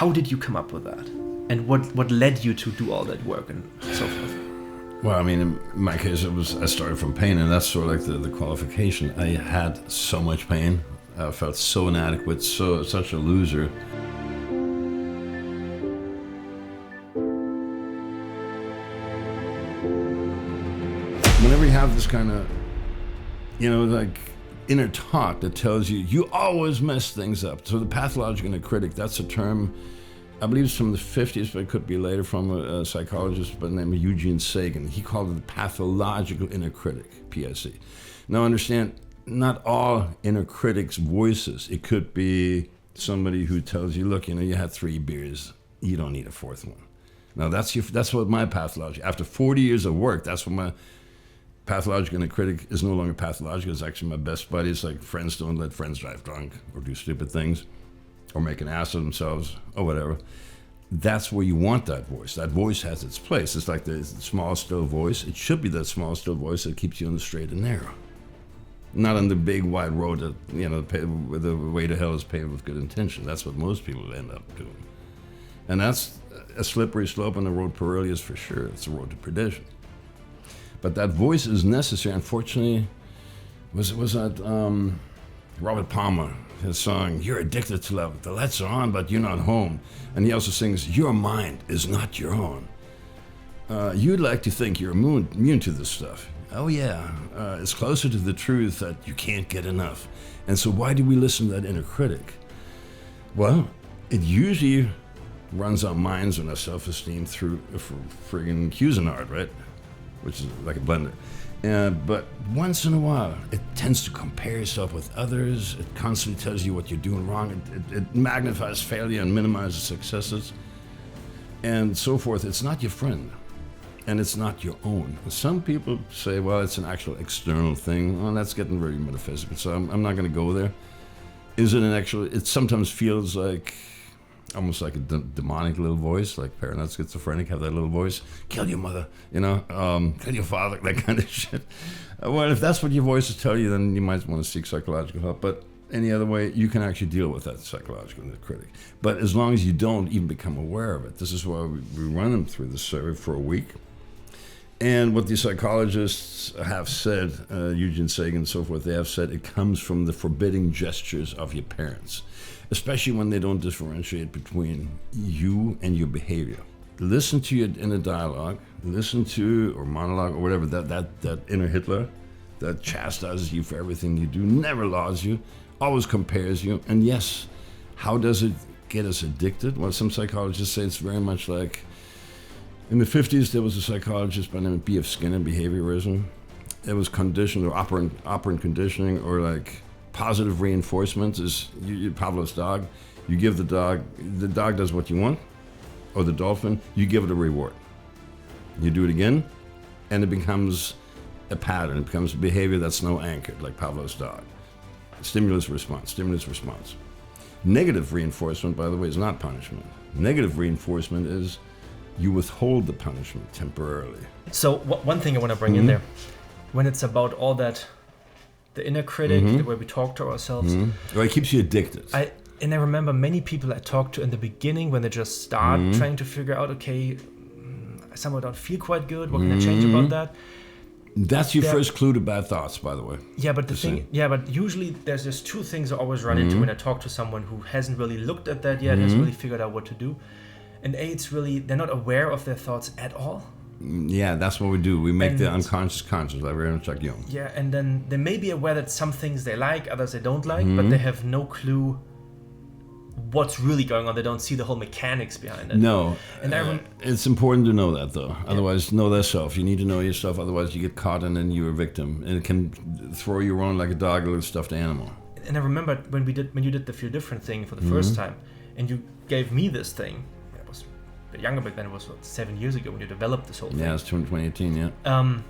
how did you come up with that? And what led you to do all that work and so forth? Well, I mean, in my case, I started from pain, and that's sort of like the qualification. I had so much pain. I felt so inadequate, such a loser. Whenever you have this kind of, like inner talk that tells you always mess things up. So the pathological inner critic, that's a term, I believe it's from the 50s, but it could be later, from a psychologist by the name of Eugene Sagan. He called it the pathological inner critic, PIC. Now understand, not all inner critics' voices. It could be somebody who tells you, look, you had 3 beers, you don't need a 4th one. Now that's what my pathology, after 40 years of work, that's what my pathological inner critic is. No longer pathological. It's actually my best buddy. It's like friends don't let friends drive drunk or do stupid things or make an ass of themselves or whatever. That's where you want that voice. That voice has its place. It's like the small, still voice. It should be that small, still voice that keeps you on the straight and narrow. Not on the big, wide road that, the way to hell is paved with good intention. That's what most people end up doing. And that's a slippery slope on the road perilous for sure. It's a road to perdition. But that voice is necessary. Unfortunately, was that Robert Palmer, his song, "You're addicted to love. The lights are on, but you're not home." And he also sings, "Your mind is not your own." You'd like to think you're immune to this stuff. Oh yeah, it's closer to the truth that you can't get enough. And so why do we listen to that inner critic? Well, it usually runs our minds and our self-esteem through a friggin' Cuisinart, right? Which is like a blender. But once in a while, it tends to compare yourself with others. It constantly tells you what you're doing wrong. It magnifies failure and minimizes successes and so forth. It's not your friend, and it's not your own. Some people say, well, it's an actual external thing. Well, that's getting very metaphysical, so I'm not going to go there. Is it an actual? It sometimes feels like almost like a demonic little voice, like paranoid schizophrenic have that little voice. Kill your mother, kill your father, that kind of shit. Well, if that's what your voices tell you, then you might want to seek psychological help. But any other way, you can actually deal with that psychological inner critic. But as long as you don't even become aware of it, this is why we run them through the survey for a week. And what the psychologists have said, Eugene Sagan and so forth, they have said it comes from the forbidding gestures of your parents, especially when they don't differentiate between you and your behavior. Listen to your inner dialogue, listen to, or monologue, or whatever, that inner Hitler that chastises you for everything you do, never lauds you, always compares you. And yes, how does it get us addicted? Well, some psychologists say it's very much like, in the 50s, there was a psychologist by the name of B.F. Skinner, behaviorism. It was conditioned, or operant conditioning, or like positive reinforcement is Pavlov's dog. You give the dog does what you want, or the dolphin, you give it a reward. You do it again, and it becomes a pattern. It becomes a behavior that's now anchored, like Pavlov's dog. Stimulus, response. Negative reinforcement, by the way, is not punishment. Negative reinforcement is you withhold the punishment temporarily. So one thing I want to bring in there, when it's about all that, the inner critic, the way we talk to ourselves. Well, it keeps you addicted. I remember many people I talked to in the beginning when they just start trying to figure out, okay, I somehow don't feel quite good. What can I change about that? That's your first clue to bad thoughts, by the way. Yeah, but but usually there's just 2 things I always run into when I talk to someone who hasn't really looked at that yet, hasn't really figured out what to do. And it's really, they're not aware of their thoughts at all. Yeah, that's what we do. We make the unconscious conscious, like we're in Chuck Young. Yeah, and then they may be aware that some things they like, others they don't like, but they have no clue what's really going on. They don't see the whole mechanics behind it. No, and it's important to know that, though. Otherwise, know thyself. You need to know yourself. Otherwise, you get caught and then you're a victim. And it can throw you around like a dog or a stuffed animal. And I remember when you did the Feel Different thing for the first time, and you gave me this thing. Younger back then, it was 7 years ago when you developed this whole thing. Yeah, it's 2018, yeah.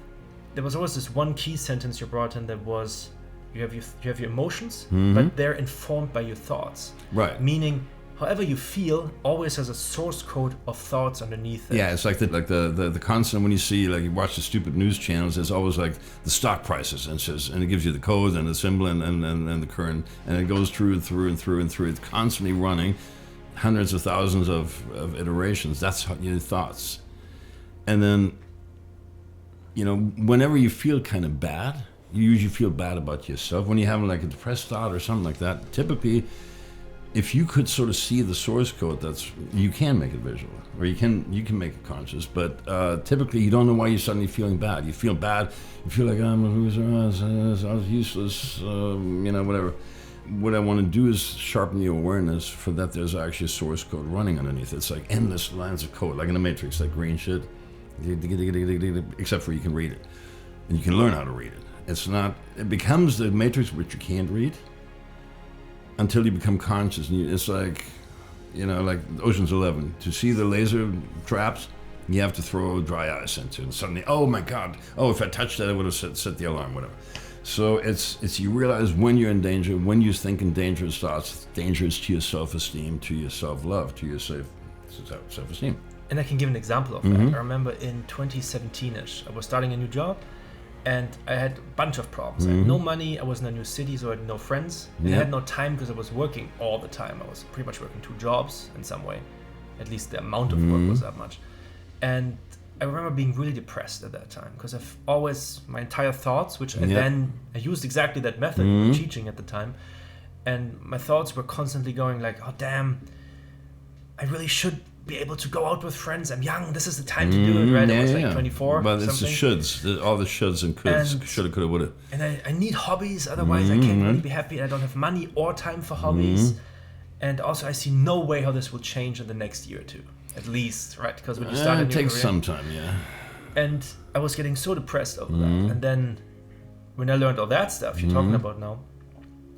There was always this one key sentence you brought in that was, you have your emotions, but they're informed by your thoughts. Right. Meaning, however you feel always has a source code of thoughts underneath it. Yeah, it's like the constant, when you see, like you watch the stupid news channels, there's always like the stock prices, and it gives you the code and the symbol and the current, and it goes through. It's constantly running. hundreds of thousands of iterations. That's your thoughts. And then, whenever you feel kind of bad, you usually feel bad about yourself. When you have like a depressed thought or something like that, typically, if you could sort of see the source code, you can make it visual, or you can make it conscious. But typically, you don't know why you're suddenly feeling bad. You feel bad. You feel like I'm a loser. I was useless. Whatever. What I want to do is sharpen the awareness for that. There's actually a source code running underneath. It's like endless lines of code, like in the Matrix, like green shit. Except for you can read it, and you can learn how to read it. It's not. It becomes the Matrix, which you can't read until you become conscious. And it's like, like Ocean's 11. To see the laser traps, you have to throw dry ice into it. And suddenly, oh my God! Oh, if I touched that, I would have set the alarm. Whatever. So it's you realize when you're in danger, when you're thinking dangerous thoughts, dangerous to your self-esteem, to your self-love, to your self-esteem. And I can give an example of that. I remember in 2017-ish, I was starting a new job, and I had a bunch of problems. I had no money, I was in a new city, so I had no friends. And I had no time because I was working all the time. I was pretty much working 2 jobs in some way. At least the amount of work was that much. And I remember being really depressed at that time because I've always, my entire thoughts, which I used exactly that method teaching at the time. And my thoughts were constantly going like, oh damn, I really should be able to go out with friends. I'm young. This is the time to do it, right? I was like 24. But it's the shoulds, all the shoulds and coulds, shoulda, coulda, woulda. And I need hobbies, otherwise I can't really be happy. I don't have money or time for hobbies. And also I see no way how this will change in the next year or two, at least, right? Because when you start a new it takes career, some time, And I was getting so depressed over that. And then when I learned all that stuff you're talking about now,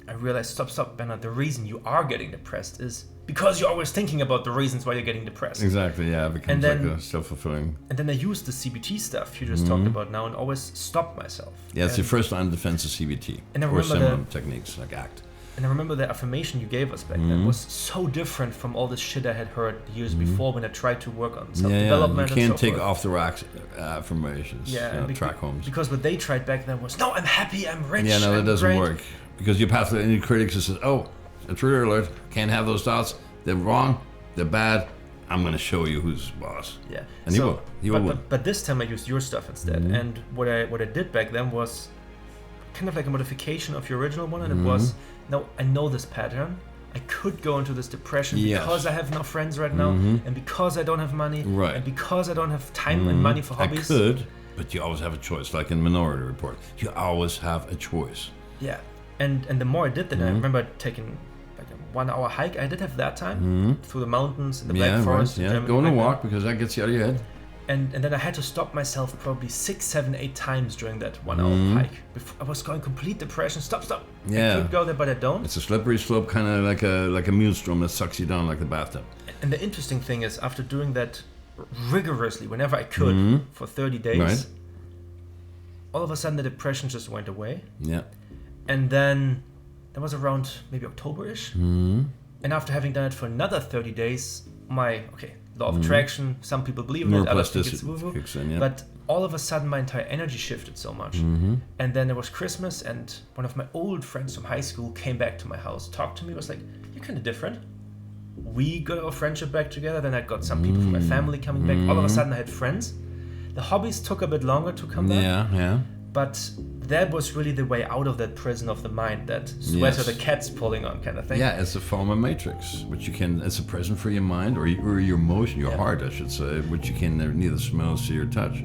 I realized, stop, Bernard, the reason you are getting depressed is because you're always thinking about the reasons why you're getting depressed. Exactly, yeah, it becomes like a self-fulfilling. And then I used the CBT stuff you just talked about now and always stopped myself. Yeah, it's your first line of defense of CBT. And I or similar techniques like ACT. And I remember the affirmation you gave us back then was so different from all the shit I had heard years before when I tried to work on self-development. You can't take off the rack affirmations, track homes. Because what they tried back then was, no, I'm happy, I'm rich. Yeah, no, that doesn't great. work. Because your pathological critic says, oh, intruder alert, can't have those thoughts. They're wrong, they're bad. I'm going to show you who's boss. Yeah. And so, he will. But this time I used your stuff instead. And what I did back then was kind of like a modification of your original one. And it was, now I know this pattern. I could go into this depression because I have no friends right now. And because I don't have money. Right. And because I don't have time and money for hobbies. I could, but you always have a choice. Like in Minority Report. You always have a choice. Yeah. And the more I did that, I remember taking like a 1-hour hike. I did have that time through the mountains in the Black Forest. Go on a walk because that gets you out of your head. And then I had to stop myself probably 6, 7, 8 times during that 1-hour hike. Before I was going complete depression. Stop. Yeah. I could go there, but I don't. It's a slippery slope, kind of like a maelstrom that sucks you down like the bathtub. And the interesting thing is, after doing that rigorously, whenever I could, for 30 days, all of a sudden the depression just went away. Yeah. And then that was around maybe October-ish. And after having done it for another 30 days, my law of attraction, some people believe in it, others think it's woo-woo. Kicks in, But all of a sudden my entire energy shifted so much. And then there was Christmas, and one of my old friends from high school came back to my house, talked to me, was like, you're kind of different. We got our friendship back together. Then I got some people from my family coming back. All of a sudden I had friends. The hobbies took a bit longer to come back. Yeah. But that was really the way out of that prison of the mind, that sweater the cat's pulling on kind of thing. Yeah, it's a form of matrix, which it's a prison for your mind or your emotion, your heart, I should say, which you can neither smell, see, or touch.